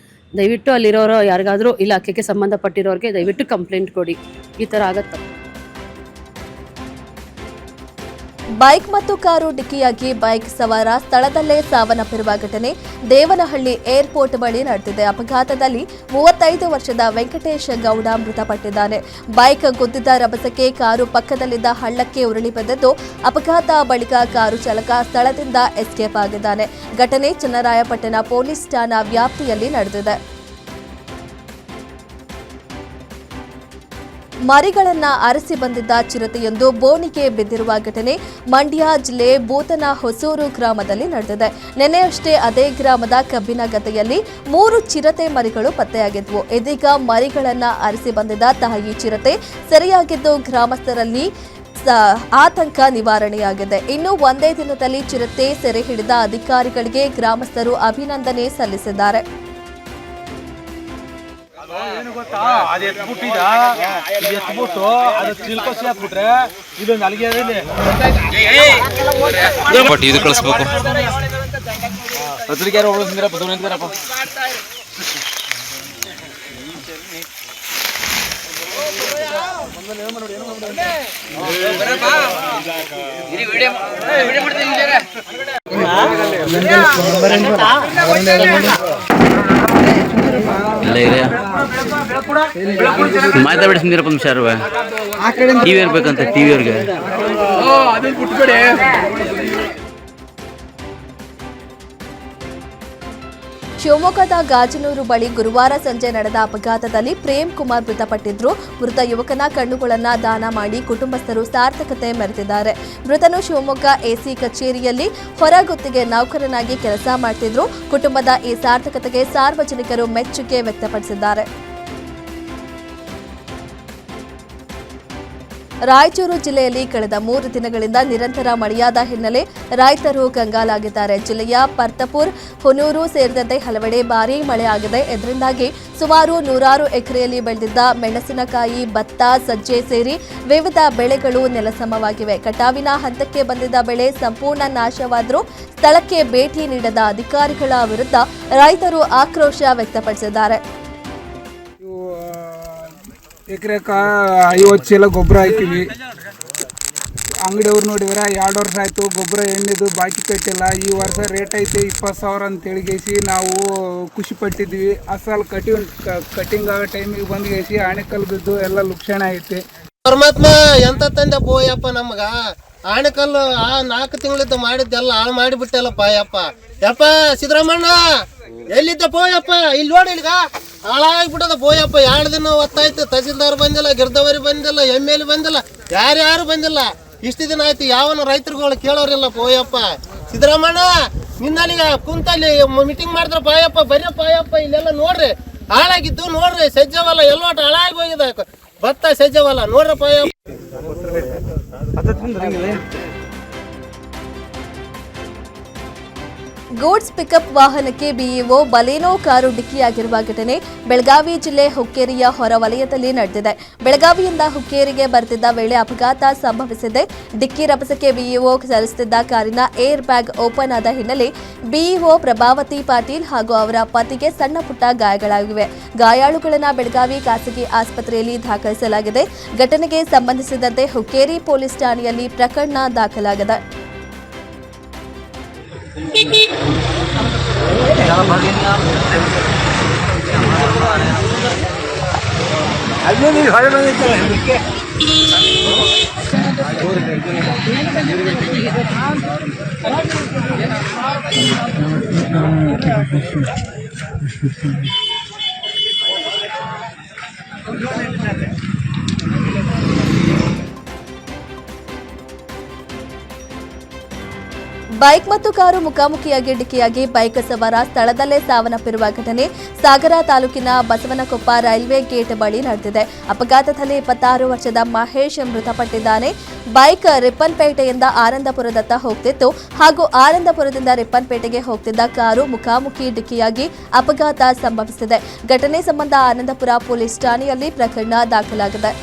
ದಯವಿಟ್ಟು ಅಲ್ಲಿರೋರು ಯಾರಿಗಾದರೂ ಇಲಾಖೆಗೆ ಸಂಬಂಧಪಟ್ಟಿರೋರಿಗೆ ದಯವಿಟ್ಟು ಕಂಪ್ಲೇಂಟ್ ಕೊಡಿ. ಈ ಥರ ಆಗತ್ತೆ. ಬೈಕ್ ಮತ್ತು ಕಾರು ಡಿಕ್ಕಿಯಾಗಿ ಬೈಕ್ ಸವಾರ ಸ್ಥಳದಲ್ಲೇ ಸಾವನ್ನಪ್ಪಿರುವ ಘಟನೆ ದೇವನಹಳ್ಳಿ ಏರ್ಪೋರ್ಟ್ ಬಳಿ ನಡೆದಿದೆ. ಅಪಘಾತದಲ್ಲಿ 35 ವರ್ಷದ ವೆಂಕಟೇಶ್ ಗೌಡ ಮೃತಪಟ್ಟಿದ್ದಾನೆ. ಬೈಕ್ ಗುದ್ದಿದ ರಭಸಕ್ಕೆ ಕಾರು ಪಕ್ಕದಲ್ಲಿದ್ದ ಹಳ್ಳಕ್ಕೆ ಉರುಳಿ ಬಿದ್ದಿದ್ದು, ಅಪಘಾತ ಬಳಿಕ ಕಾರು ಚಾಲಕ ಸ್ಥಳದಿಂದ ಎಸ್ಕೇಪ್ ಆಗಿದ್ದಾನೆ. ಘಟನೆ ಚನ್ನರಾಯಪಟ್ಟಣ ಪೊಲೀಸ್ ಠಾಣಾ ವ್ಯಾಪ್ತಿಯಲ್ಲಿ ನಡೆದಿದೆ. ಮರಿಗಳನ್ನ ಅರಸಿ ಬಂದಿದ್ದ ಚಿರತೆಯೊಂದು ಬೋನಿಗೆ ಬಿದ್ದಿರುವ ಘಟನೆ ಮಂಡ್ಯ ಜಿಲ್ಲೆ ಬೂತನ ಹೊಸೂರು ಗ್ರಾಮದಲ್ಲಿ ನಡೆದಿದೆ. ನಿನ್ನೆಯಷ್ಟೇ ಅದೇ ಗ್ರಾಮದ ಕಬ್ಬಿನ ಗದ್ದೆಯಲ್ಲಿ 3 ಚಿರತೆ ಮರಿಗಳು ಪತ್ತೆಯಾಗಿದ್ವು. ಇದೀಗ ಮರಿಗಳನ್ನ ಅರಸಿ ಬಂದಿದ್ದ ತಾಯಿ ಚಿರತೆ ಸೆರೆಯಾಗಿದ್ದು ಗ್ರಾಮಸ್ಥರಲ್ಲಿ ಆತಂಕ ನಿವಾರಣೆಯಾಗಿದೆ. ಇನ್ನು ಒಂದೇ ದಿನದಲ್ಲಿ ಚಿರತೆ ಸೆರೆ ಹಿಡಿದ ಅಧಿಕಾರಿಗಳಿಗೆ ಗ್ರಾಮಸ್ಥರು ಅಭಿನಂದನೆ ಸಲ್ಲಿಸಿದ್ದಾರೆ. ಏನು ಗೊತ್ತಾ, ಅದು ಎತ್ಬಿಟ್ಟಿದ ಎತ್ಬಿಟ್ಟು ಅದು ತಿಳ್ಕೊಸಿ ಹಾಕ್ಬಿಟ್ರೆ ಇದೊಂದು ಅಲ್ಲಿಗೆ ಬಟ್ ಇದು ಕಳಿಸ್ಬೇಕು. ಹತ್ರಿಕೆ ಒಬ್ಬಳು ನಿಂತಿರಪ್ಪ, ದೂರ ನಿಂತಿರಪ್ಪ. ಮಾತಾಡಿ ಸುಂದರಪ್ಪ ನಿಮಿಷ ಟಿವಿ ಇರ್ಬೇಕಂತ ಟಿವಿ ಅವ್ರಿಗೆ ಶಿವಮೊಗ್ಗದ ಗಾಜನೂರು ಬಳಿ ಗುರುವಾರ ಸಂಜೆ ನಡೆದ ಅಪಘಾತದಲ್ಲಿ ಪ್ರೇಮ್ ಕುಮಾರ್ ಮೃತಪಟ್ಟಿದ್ರು. ಮೃತ ಯುವಕನ ಕಣ್ಣುಗಳನ್ನ ದಾನ ಮಾಡಿ ಕುಟುಂಬಸ್ಥರು ಸಾರ್ಥಕತೆ ಮೆರೆದಿದ್ದಾರೆ. ಮೃತನು ಶಿವಮೊಗ್ಗ ಎಸಿ ಕಚೇರಿಯಲ್ಲಿ ಹೊರಗುತ್ತಿಗೆ ನೌಕರನಾಗಿ ಕೆಲಸ ಮಾಡ್ತಿದ್ರು. ಕುಟುಂಬದ ಈ ಸಾರ್ಥಕತೆಗೆ ಸಾರ್ವಜನಿಕರು ಮೆಚ್ಚುಗೆ ವ್ಯಕ್ತಪಡಿಸಿದ್ದಾರೆ. ರಾಯಚೂರು ಜಿಲ್ಲೆಯಲ್ಲಿ ಕಳೆದ 3 ದಿನಗಳಿಂದ ನಿರಂತರ ಮಳೆಯಾದ ಹಿನ್ನೆಲೆ ರೈತರು ಕಂಗಾಲಾಗಿದ್ದಾರೆ. ಜಿಲ್ಲೆಯ ಪರ್ತಪುರ್, ಹುನೂರು ಸೇರಿದಂತೆ ಹಲವೆಡೆ ಭಾರೀ ಮಳೆಯಾಗಿದೆ. ಇದರಿಂದಾಗಿ ಸುಮಾರು 100 ಎಕರೆಯಲ್ಲಿ ಬೆಳೆದಿದ್ದ ಮೆಣಸಿನಕಾಯಿ, ಭತ್ತ, ಸಜ್ಜೆ ಸೇರಿ ವಿವಿಧ ಬೆಳೆಗಳು ನೆಲಸಮವಾಗಿವೆ. ಕಟಾವಿನ ಹಂತಕ್ಕೆ ಬಂದಿದ್ದ ಬೆಳೆ ಸಂಪೂರ್ಣ ನಾಶವಾದರೂ ಸ್ಥಳಕ್ಕೆ ಭೇಟಿ ನೀಡದ ಅಧಿಕಾರಿಗಳ ವಿರುದ್ಧ ರೈತರು ಆಕ್ರೋಶ ವ್ಯಕ್ತಪಡಿಸಿದ್ದಾರೆ. ಎಕರೆಕ 50 ಚೀಲ ಗೊಬ್ಬರ ಹಾಕಿವಿ. ಅಂಗಡಿಯವ್ರು ನೋಡಿದ್ರೆ 2 ವರ್ಷ ಆಯಿತು ಗೊಬ್ಬರ ಎಣ್ಣೆದು ಬಾಕಿ ಕಟ್ಟಿಲ್ಲ. ಈ ವರ್ಷ ರೇಟ್ ಐತೆ 20,000 ಅಂತ ಹೇಳಿಗೇಸಿ ನಾವು ಖುಷಿ ಪಟ್ಟಿದ್ವಿ. ಅಸಲ್ ಕಟಿಂಗ್ ಆಗೋ ಟೈಮಿಗೆ ಬಂದ್ಗೇಸಿ ಆಣೆಕಲ್ ಬಿದ್ದು ಎಲ್ಲ ಲುಕ್ಷಣ ಐತೆ. ಪರಮಾತ್ಮ ಎಂತ ತಂದೆ ಬೋಯಪ್ಪ ನಮಗ ಆಣೆಕಲ್ಲು ಆ 4 ತಿಂಗಳಿಂದ ಮಾಡಿದ್ದೆಲ್ಲ ಹಾಳು ಮಾಡಿಬಿಟ್ಟಲ್ಲಪ್ಪ. ಯಪ್ಪ ಸಿದ್ದರಾಮಣ್ಣ ಎಲ್ಲಿದ್ದ ಬೋಯಪ್ಪ, ಇಲ್ಲಿ ನೋಡಿ ಇಲ್ಗ ಹಾಳಾಗ್ಬಿಟ್ಟದ ಬೋಯಪ್ಪ. 2 ದಿನ ಹೊತ್ತಾಯ್ತು, ತಹಸೀಲ್ದಾರ್ ಬಂದಿಲ್ಲ, ಗಿರ್ದವರಿ ಬಂದಿಲ್ಲ, MLA ಬಂದಿಲ್ಲ, ಯಾರ್ಯಾರು ಬಂದಿಲ್ಲ. ಇಷ್ಟು ದಿನ ಆಯ್ತು, ಯಾವನು ರೈತರುಗಳು ಕೇಳೋರಿಲ್ಲ ಬೋಯಪ್ಪ. ಸಿದ್ದರಾಮಣ್ಣ ನಿನ್ನಲ್ಲಿಗ ಕುಂತಲ್ಲಿ ಮೀಟಿಂಗ್ ಮಾಡಿದ್ರ ಬಾಯಪ್ಪ, ಬರ್ಯಪ್ಪ ಇಲ್ಲೆಲ್ಲ ನೋಡ್ರಿ ಹಾಳಾಗಿದ್ದು ನೋಡ್ರಿ. ಸಜ್ಜವಲ್ಲ ಎಲ್ಲೋಟ ಹಾಳಾಗಿ ಹೋಗಿದೆ, ಭತ್ತ ಸಜ್ಜವಲ್ಲ ನೋಡ್ರಿ ಬಾಯಪ್ಪ. ಗೂಡ್ಸ್ ಪಿಕಪ್ ವಾಹನಕ್ಕೆ ಬಿಇಒ ಬಲೇನೋ ಕಾರು ಡಿಕ್ಕಿಯಾಗಿರುವ ಘಟನೆ ಬೆಳಗಾವಿ ಜಿಲ್ಲೆ ಹುಕ್ಕೇರಿಯ ಹೊರವಲಯದಲ್ಲಿ ನಡೆದಿದೆ. ಬೆಳಗಾವಿಯಿಂದ ಹುಕ್ಕೇರಿಗೆ ಬರುತ್ತಿದ್ದ ವೇಳೆ ಅಪಘಾತ ಸಂಭವಿಸಿದೆ. ಡಿಕ್ಕಿ ರಭಸಕ್ಕೆ ಬಿಇಒ ಚಲಿಸುತ್ತಿದ್ದ ಕಾರಿನ ಏರ್ ಬ್ಯಾಗ್ ಓಪನ್ ಆದ ಹಿನ್ನೆಲೆ ಬಿಇಒ ಪ್ರಭಾವತಿ ಪಾಟೀಲ್ ಹಾಗೂ ಅವರ ಪತಿಗೆ ಸಣ್ಣ ಪುಟ್ಟ ಗಾಯಗಳಾಗಿವೆ. ಗಾಯಾಳುಗಳನ್ನು ಬೆಳಗಾವಿ ಖಾಸಗಿ ಆಸ್ಪತ್ರೆಯಲ್ಲಿ ದಾಖಲಿಸಲಾಗಿದೆ. ಘಟನೆಗೆ ಸಂಬಂಧಿಸಿದಂತೆ ಹುಕ್ಕೇರಿ ಪೊಲೀಸ್ ಠಾಣೆಯಲ್ಲಿ ಪ್ರಕರಣ ದಾಖಲಾಗಿದೆ. ಬೈಕ್ ಮತ್ತು ಕಾರು ಮುಖಾಮುಖಿಯಾಗಿ ಡಿಕ್ಕಿಯಾಗಿ ಬೈಕ್ ಸವಾರ ಸ್ಥಳದಲ್ಲೇ ಸಾವನ್ನಪ್ಪಿರುವ ಘಟನೆ ಸಾಗರ ತಾಲೂಕಿನ ಬಸವನಕೊಪ್ಪ ರೈಲ್ವೆ ಗೇಟ್ ಬಳಿ ನಡೆದಿದೆ. ಅಪಘಾತದಲ್ಲಿ 26 ವರ್ಷದ ಮಹೇಶ್ ಮೃತಪಟ್ಟಿದ್ದಾನೆ. ಬೈಕ್ ರಿಪ್ಪನ್ಪೇಟೆಯಿಂದ ಆನಂದಪುರದತ್ತ ಹೋಗ್ತಿತ್ತು ಹಾಗೂ ಆನಂದಪುರದಿಂದ ರಿಪ್ಪನ್ಪೇಟೆಗೆ ಹೋಗ್ತಿದ್ದ ಕಾರು ಮುಖಾಮುಖಿ ಡಿಕ್ಕಿಯಾಗಿ ಅಪಘಾತ ಸಂಭವಿಸಿದೆ. ಘಟನೆ ಸಂಬಂಧ ಆನಂದಪುರ ಪೊಲೀಸ್ ಠಾಣೆಯಲ್ಲಿ ಪ್ರಕರಣ ದಾಖಲಾಗಿದೆ.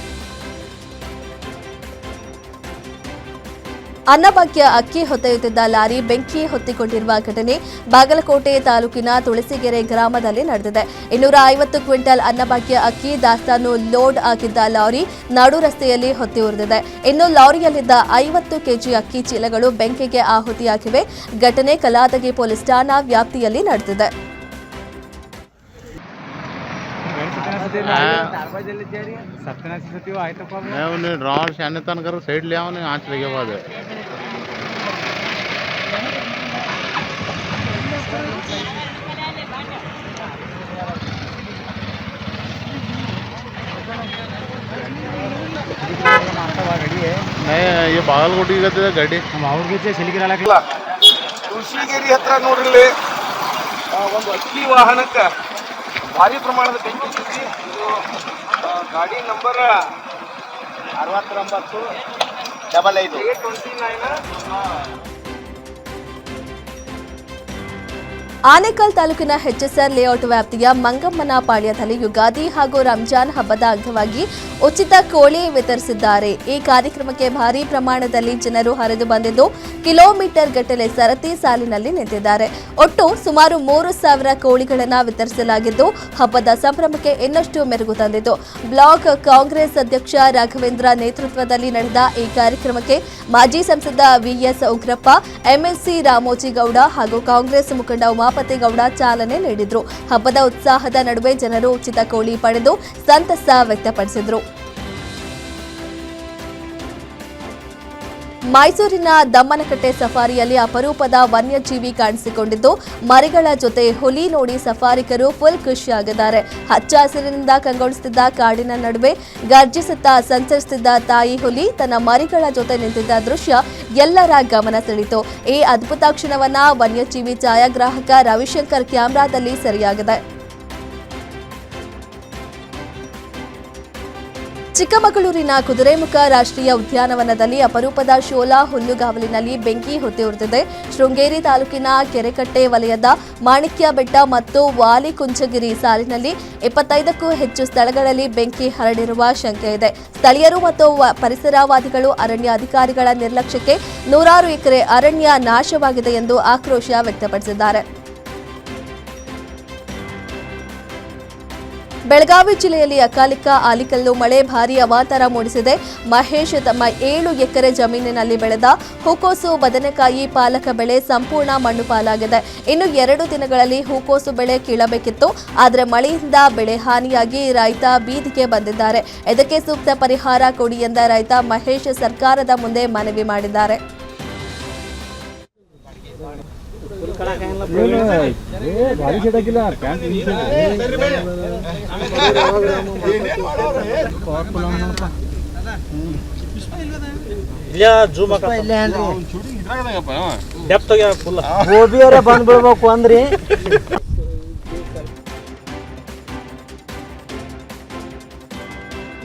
ಅನ್ನಭಾಗ್ಯ ಅಕ್ಕಿ ಹೊತ್ತೊಯ್ಯುತ್ತಿದ್ದ ಲಾರಿ ಬೆಂಕಿ ಹೊತ್ತಿಕೊಂಡಿರುವ ಘಟನೆ ಬಾಗಲಕೋಟೆ ತಾಲೂಕಿನ ತುಳಸಿಗೆರೆ ಗ್ರಾಮದಲ್ಲಿ ನಡೆದಿದೆ. 250 ಕ್ವಿಂಟಲ್ ಅನ್ನಭಾಗ್ಯ ಅಕ್ಕಿ ದಾಸ್ತಾನು ಲೋಡ್ ಆಗಿದ್ದ ಲಾರಿ ನಡು ರಸ್ತೆಯಲ್ಲಿ ಹೊತ್ತಿ ಉರಿದಿದೆ. ಇನ್ನು ಲಾರಿಯಲ್ಲಿದ್ದ 50 ಕೆಜಿ ಅಕ್ಕಿ ಚೀಲಗಳು ಬೆಂಕಿಗೆ ಆಹುತಿಯಾಗಿವೆ. ಘಟನೆ ಕಲಾದಗಿ ಪೊಲೀಸ್ ಠಾಣಾ ವ್ಯಾಪ್ತಿಯಲ್ಲಿ ನಡೆದಿದೆ. ड्रॉल शाने तन कर साइड ले आओ ने आंच लगे बाद नहीं ये बागलकोटी गए गाड़ी हम ಅವ್ರಿಗೆ ಸಿಲಿಗಿರಲ್ಲ ತುಳಸಿಗೇರಿ ಹತ್ರ ನೋಡ್ರಿ ಒಂದು ಅಕ್ಕಿ ವಾಹನಕ್ಕೆ ಭಾರಿ ಪ್ರಮಾಣದ ಬೆಂಕಿ ಹಚ್ಚಿ. ಇದು ಗಾಡಿ ನಂಬರ್ 69 ಆನೇಕಲ್ ತಾಲೂಕಿನ HSR ಲೇಔಟ್ ವ್ಯಾಪ್ತಿಯ ಮಂಗಮ್ಮನ ಪಾಳ್ಯದಲ್ಲಿ ಯುಗಾದಿ ಹಾಗೂ ರಂಜಾನ್ ಹಬ್ಬದ ಅಂಗವಾಗಿ ಉಚಿತ ಕೋಳಿ ವಿತರಿಸಿದ್ದಾರೆ. ಈ ಕಾರ್ಯಕ್ರಮಕ್ಕೆ ಭಾರೀ ಪ್ರಮಾಣದಲ್ಲಿ ಜನರು ಹರಿದು ಬಂದಿದ್ದು ಕಿಲೋಮೀಟರ್ ಗಟ್ಟಲೆ ಸರತಿ ಸಾಲಿನಲ್ಲಿ ನಿಂತಿದ್ದಾರೆ. ಒಟ್ಟು ಸುಮಾರು 3,000 ಕೋಳಿಗಳನ್ನು ವಿತರಿಸಲಾಗಿದ್ದು ಹಬ್ಬದ ಸಂಭ್ರಮಕ್ಕೆ ಇನ್ನಷ್ಟು ಮೆರುಗು ತಂದಿತು. ಬ್ಲಾಕ್ ಕಾಂಗ್ರೆಸ್ ಅಧ್ಯಕ್ಷ ರಾಘವೇಂದ್ರ ನೇತೃತ್ವದಲ್ಲಿ ನಡೆದ ಈ ಕಾರ್ಯಕ್ರಮಕ್ಕೆ ಮಾಜಿ ಸಂಸದ ವಿಎಸ್ ಉಗ್ರಪ್ಪ, ಎಂಎಲ್ಸಿ ರಾಮೋಜಿಗೌಡ ಹಾಗೂ ಕಾಂಗ್ರೆಸ್ ಮುಖಂಡ ಉಮಾಪತಿ ಗೌಡ ಚಾಲನೆ ನೀಡಿದ್ರು. ಹಬ್ಬದ ಉತ್ಸಾಹದ ನಡುವೆ ಜನರು ಉಚಿತ ಕೋಳಿ ಪಡೆದು ಸಂತಸ ವ್ಯಕ್ತಪಡಿಸಿದರು. ಮೈಸೂರಿನ ದಮ್ಮನಕಟ್ಟೆ ಸಫಾರಿಯಲ್ಲಿ ಅಪರೂಪದ ವನ್ಯಜೀವಿ ಕಾಣಿಸಿಕೊಂಡಿದ್ದು ಮರಿಗಳ ಜೊತೆ ಹುಲಿ ನೋಡಿ ಸಫಾರಿಕರು ಫುಲ್ ಖುಷಿಯಾಗಿದ್ದಾರೆ. ಹಚ್ಚ ಹಸಿರಿನಿಂದ ಕಂಗೊಳಿಸುತ್ತಿದ್ದ ಕಾಡಿನ ನಡುವೆ ಗರ್ಜಿಸುತ್ತಾ ಸಂಚರಿಸುತ್ತಿದ್ದ ತಾಯಿ ಹುಲಿ ತನ್ನ ಮರಿಗಳ ಜೊತೆ ನಿಂತಿದ್ದ ದೃಶ್ಯ ಎಲ್ಲರ ಗಮನ ಸೆಳೆಯಿತು. ಈ ಅದ್ಭುತ ಕ್ಷಣವನ್ನ ವನ್ಯಜೀವಿ ಛಾಯಾಗ್ರಾಹಕ ರವಿಶಂಕರ್ ಕ್ಯಾಮೆರಾದಲ್ಲಿ ಸೆರೆಯಾಗಿದೆ. ಚಿಕ್ಕಮಗಳೂರಿನ ಕುದುರೆಮುಖ ರಾಷ್ಟ್ರೀಯ ಉದ್ಯಾನವನದಲ್ಲಿ ಅಪರೂಪದ ಶೋಲಾ ಹುಲ್ಲುಗಾವಲಿನಲ್ಲಿ ಬೆಂಕಿ ಹೊತ್ತಿ ಉರಿದಿದೆ. ಶೃಂಗೇರಿ ತಾಲೂಕಿನ ಕೆರೆಕಟ್ಟೆ ವಲಯದ ಮಾಣಿಕ್ಯ ಬೆಟ್ಟ ಮತ್ತು ವಾಲಿಕುಂಚಗಿರಿ ಸಾಲಿನಲ್ಲಿ 25ಕ್ಕೂ ಹೆಚ್ಚು ಸ್ಥಳಗಳಲ್ಲಿ ಬೆಂಕಿ ಹರಡಿರುವ ಶಂಕೆ ಇದೆ. ಸ್ಥಳೀಯರು ಮತ್ತು ಪರಿಸರವಾದಿಗಳು ಅರಣ್ಯ ಅಧಿಕಾರಿಗಳ ನಿರ್ಲಕ್ಷ್ಯಕ್ಕೆ 100 ಎಕರೆ ಅರಣ್ಯ ನಾಶವಾಗಿದೆ ಎಂದು ಆಕ್ರೋಶ ವ್ಯಕ್ತಪಡಿಸಿದ್ದಾರೆ. ಬೆಳಗಾವಿ ಜಿಲ್ಲೆಯಲ್ಲಿ ಅಕಾಲಿಕ ಆಲಿಕಲ್ಲು ಮಳೆ ಭಾರೀ ಅವಾಂತರ ಮೂಡಿಸಿದೆ. ಮಹೇಶ್ ತಮ್ಮ 7 ಎಕರೆ ಜಮೀನಿನಲ್ಲಿ ಬೆಳೆದ ಹೂಕೋಸು, ಬದನೆಕಾಯಿ, ಪಾಲಕ ಬೆಳೆ ಸಂಪೂರ್ಣ ಮಣ್ಣು ಪಾಲಾಗಿದೆ. ಇನ್ನು 2 ದಿನಗಳಲ್ಲಿ ಹೂಕೋಸು ಬೆಳೆ ಕೀಳಬೇಕಿತ್ತು. ಆದರೆ ಮಳೆಯಿಂದ ಬೆಳೆ ಹಾನಿಯಾಗಿ ರೈತ ಬೀದಿಗೆ ಬಂದಿದ್ದಾರೆ. ಇದಕ್ಕೆ ಸೂಕ್ತ ಪರಿಹಾರ ಕೊಡಿ ಎಂದ ರೈತ ಮಹೇಶ್ ಸರ್ಕಾರದ ಮುಂದೆ ಮನವಿ ಮಾಡಿದ್ದಾರೆ. ಬಂದ್ಬಿಡ್ಬೇಕು ಅಂದ್ರಿ.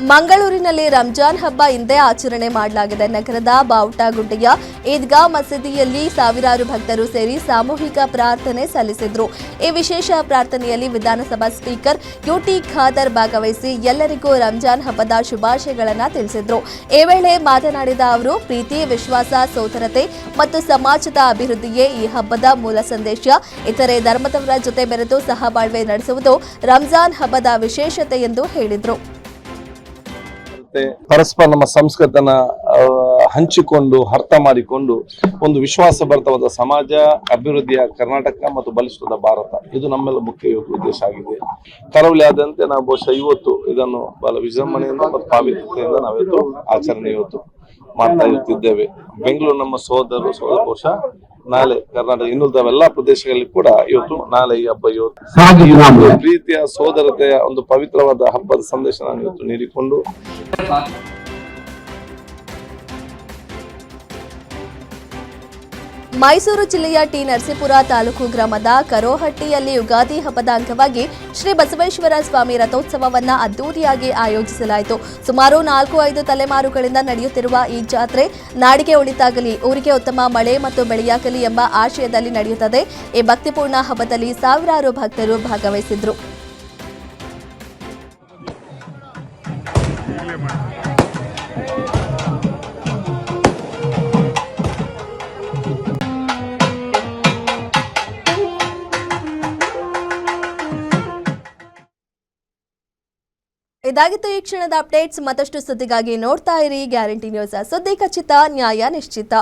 ಮಂಗಳೂರಿನಲ್ಲಿ ರಂಜಾನ್ ಹಬ್ಬ ಇಂದೇ ಆಚರಣೆ ಮಾಡಲಾಗಿದೆ. ನಗರದ ಬಾವುಟಗುಡ್ಡೆಯ ಈದ್ಗಾ ಮಸೀದಿಯಲ್ಲಿ ಸಾವಿರಾರು ಭಕ್ತರು ಸೇರಿ ಸಾಮೂಹಿಕ ಪ್ರಾರ್ಥನೆ ಸಲ್ಲಿಸಿದ್ರು. ಈ ವಿಶೇಷ ಪ್ರಾರ್ಥನೆಯಲ್ಲಿ ವಿಧಾನಸಭಾ ಸ್ಪೀಕರ್ ಯುಟಿ ಖಾದರ್ ಭಾಗವಹಿಸಿ ಎಲ್ಲರಿಗೂ ರಂಜಾನ್ ಹಬ್ಬದ ಶುಭಾಶಯಗಳನ್ನು ತಿಳಿಸಿದ್ರು. ಈ ವೇಳೆ ಮಾತನಾಡಿದ ಅವರು, ಪ್ರೀತಿ, ವಿಶ್ವಾಸ, ಸೋದರತೆ ಮತ್ತು ಸಮಾಜದ ಅಭಿವೃದ್ಧಿಯೇ ಈ ಹಬ್ಬದ ಮೂಲ ಸಂದೇಶ. ಇತರೆ ಧರ್ಮದವರ ಜೊತೆ ಬೆರೆತು ಸಹಬಾಳ್ವೆ ನಡೆಸುವುದು ರಂಜಾನ್ ಹಬ್ಬದ ವಿಶೇಷತೆ ಎಂದು ಹೇಳಿದರು. ಪರಸ್ಪರ ನಮ್ಮ ಸಂಸ್ಕೃತಿಯನ್ನ ಹಂಚಿಕೊಂಡು ಅರ್ಥ ಮಾಡಿಕೊಂಡು ಒಂದು ವಿಶ್ವಾಸಭರಿತವಾದ ಸಮಾಜ, ಅಭಿವೃದ್ಧಿಯ ಕರ್ನಾಟಕ ಮತ್ತು ಬಲಿಷ್ಠದ ಭಾರತ, ಇದು ನಮ್ಮೆಲ್ಲ ಮುಖ್ಯ ಉದ್ದೇಶ ಆಗಿದೆ. ಕರಾವಳಿಯಾದಂತೆ ನಾವು ಬಹುಶಃ ಇವತ್ತು ಇದನ್ನು ಬಹಳ ವಿಜೃಂಭಣೆಯಿಂದ ಮತ್ತು ಪಾವಿತ್ರ್ಯತೆಯಿಂದ ನಾವಿವತ್ತು ಆಚರಣೆ ಇವತ್ತು ಮಾಡ್ತಾ ಇರ್ತಿದ್ದೇವೆ. ಬೆಂಗಳೂರು ನಮ್ಮ ಸೋದರ ಬಹುಶಃ ನಾಳೆ ಕರ್ನಾಟಕ ಇನ್ನುಳಿದ ಎಲ್ಲಾ ಪ್ರದೇಶಗಳಲ್ಲಿ ಕೂಡ ಇವತ್ತು ನಾಳೆ ಈ ಹಬ್ಬ ಇವತ್ತು ಪ್ರೀತಿಯ ಸೋದರತೆಯ ಒಂದು ಪವಿತ್ರವಾದ ಹಬ್ಬದ ಸಂದೇಶ ನಾನು ಇವತ್ತು ನೀಡಿಕೊಂಡು ಮೈಸೂರು ಜಿಲ್ಲೆಯ ಟಿ ನರಸೀಪುರ ತಾಲೂಕು ಗ್ರಾಮದ ಕರೋಹಟ್ಟಿಯಲ್ಲಿ ಯುಗಾದಿ ಹಬ್ಬದ ಅಂಗವಾಗಿ ಶ್ರೀ ಬಸವೇಶ್ವರ ಸ್ವಾಮಿ ರಥೋತ್ಸವವನ್ನು ಅದ್ದೂರಿಯಾಗಿ ಆಯೋಜಿಸಲಾಯಿತು. ಸುಮಾರು 4-5 ತಲೆಮಾರುಗಳಿಂದ ನಡೆಯುತ್ತಿರುವ ಈ ಜಾತ್ರೆ ನಾಡಿಗೆ ಒಳಿತಾಗಲಿ, ಊರಿಗೆ ಉತ್ತಮ ಮಳೆ ಮತ್ತು ಬೆಳೆಯಾಗಲಿ ಎಂಬ ಆಶಯದಲ್ಲಿ ನಡೆಯುತ್ತದೆ. ಈ ಭಕ್ತಿಪೂರ್ಣ ಹಬ್ಬದಲ್ಲಿ ಸಾವಿರಾರು ಭಕ್ತರು ಭಾಗವಹಿಸಿದ್ರು. ಇದಾಗಿತ್ತು ಈ ಕ್ಷಣದ ಅಪ್ಡೇಟ್ಸ್. ಮತ್ತಷ್ಟು ಸುದ್ದಿಗಾಗಿ ನೋಡ್ತಾ ಇರಿ ಗ್ಯಾರಂಟಿ ನ್ಯೂಸ್. ಸುದ್ದಿ ಖಚಿತ, ನ್ಯಾಯ ನಿಶ್ಚಿತ.